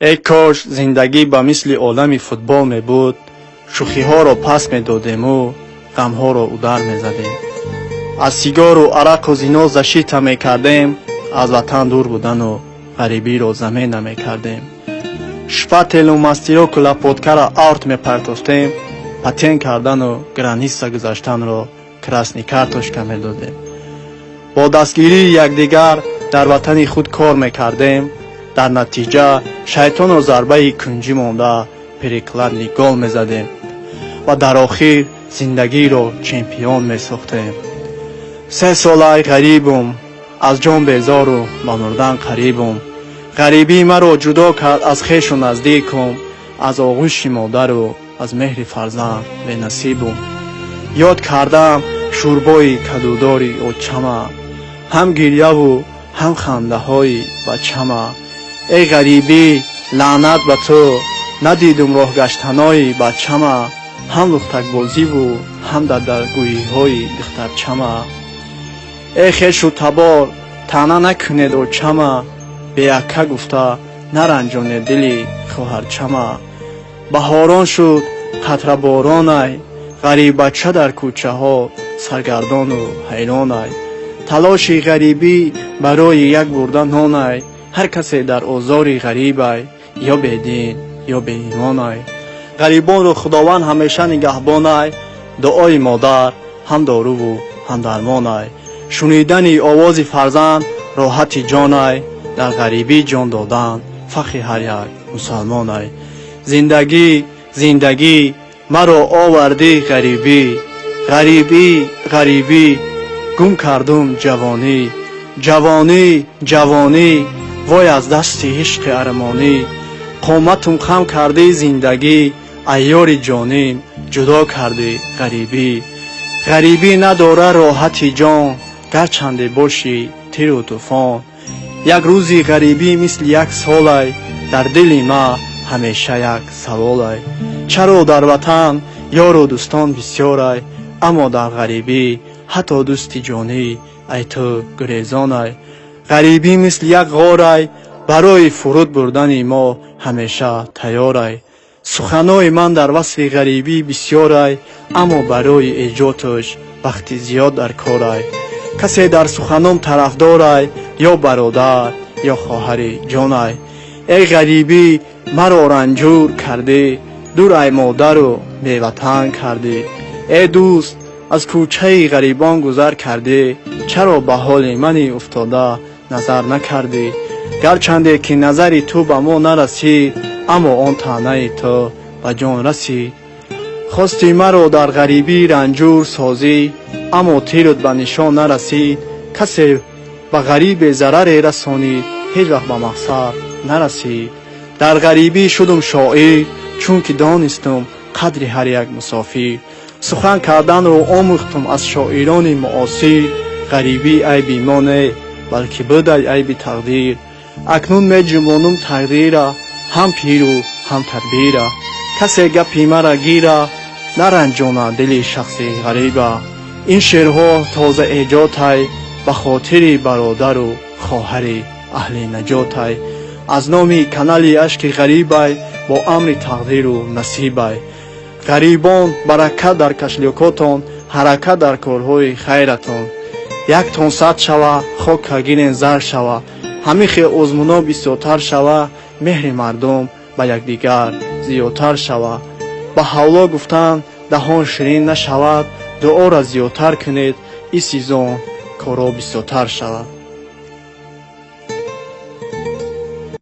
ای کاش زندگی به مثل عالم فوتبال می بود. شوخی ها را پس می دادیم و غم ها را اودر می زدیم. از سیگار و عرق و زنا زشیت می کردیم. از وطن دور بودن و غریبی را زمین نمی کردیم. شپتل و مستی را کلاپودکر را آرت می پرتافتیم. پتین کردن و گرانیستا گذاشتن را کراسنی کارتوشکا می دادیم. با دستگیری یکدیگر در وطن خود کار می کردیم. در نتیجه شیطان و ضربه کنجی مانده پریکلندی گل می زدیم و در آخر زندگی را چمپیون می ساختیم. 3 ساله غریبم، از جان بیزار و به مردن قریبم. غریبی مرا جدا کرد از خویش و نزدیکم. از آغوش مادر و از مهر فرزند بی نصیبم. یاد کردم شوربای کدوداری اوچما، هم گریه و هم خنده های بچما. ای غریبی لعنت به تو، ندیدم راه گشتنای بچما. هم لختک بازی و هم در درگویی های دخترچما. ای خویش و تبار تنه نکنید اوچما، به یکه گفته نرنجانید دلی خواهرچما. بهاران شد قطره بارانای، غریب بچه در کوچه ها سرگردان و حیرانای. تلاشی غریبی برای یک برده نانای، هر کسی در آزاری غریبای، یا بیدین یا بی ایمانای. غریبان رو خداوند همیشه نگهبانای، دعای مادر هم دارو و هم درمانای. شنیدن آواز فرزند راحت جانای، در غریبی جان دادن فخر هر یک مسلمانای. زندگی زندگی مرا آوردی غریبی، غریبی غریبی گم کردم جوانی. جوانی جوانی وای از دست عشق ارمانی. قامتم خم کردی زندگی، ایار جانیم جدا کردی غریبی. غریبی نداره راحت جان، گرچنده باشی تیر و طوفان. یک روزی غریبی مثل یک سالای، در دل ما همیشه یک سوالای. چرا در وطن یار و دوستان بسیارای، اما در غریبی حتی دوستی جانی ای تو گریزانای. غریبی مثل یک غارای، برای فرود بردن ما همیشه تیارای. سخنای من در وصف غریبی بسیارای، اما برای ایجادش وقتی زیاد در کارای. کسی در سخنم طرفدارای، یا برادر یا خواهر جانای. ای غریبی مرا رنجور کردی، دور ای مادر و بی وطن کردی. ای دوست از کوچه غریبان گذر کردی، چرا به حال من افتاده نظر نکردی. گرچنده که نظری تو به ما نرسید، اما آن طعنه تو به جان رسید. خواستی مرا در غریبی رنجور سازی، اما تیرت به نشان نرسید. کسی به غریب ضرر رسانید، هیچ وقت به مقصد نرسید. در غریبی شدم شاعر، چون که دانستم قدر هر یک مسافر. سخن کردن رو آموختم از شاعران معاصر. غریبی عیبی ما نه، بلکه بوده عیب تقدیر. اکنون می جنبانم تقدیر، هم پیر و هم تدبیر. کسی گپی مرا گیره، نرنجانه دل شخص غریبه. این شعرها تازه ایجادای، به خاطر برادر و خواهر اهل نجاتای. از نام کانال اشک غریبای، با امر تقدیر و نصیبای. غریبان برکت در کشلیکاتان، حرکت در کارهای خیرتان. یک تن صد شوه، خاک گیرین زر شوه. همیشه آزمونا بسیارتر شوه، مهر مردم به یکدیگر زیادتر شوه. به حولا گفتن دهان شیرین نشود، دعا را زیادتر کنید، این سیزن کارا بسیارتر شود.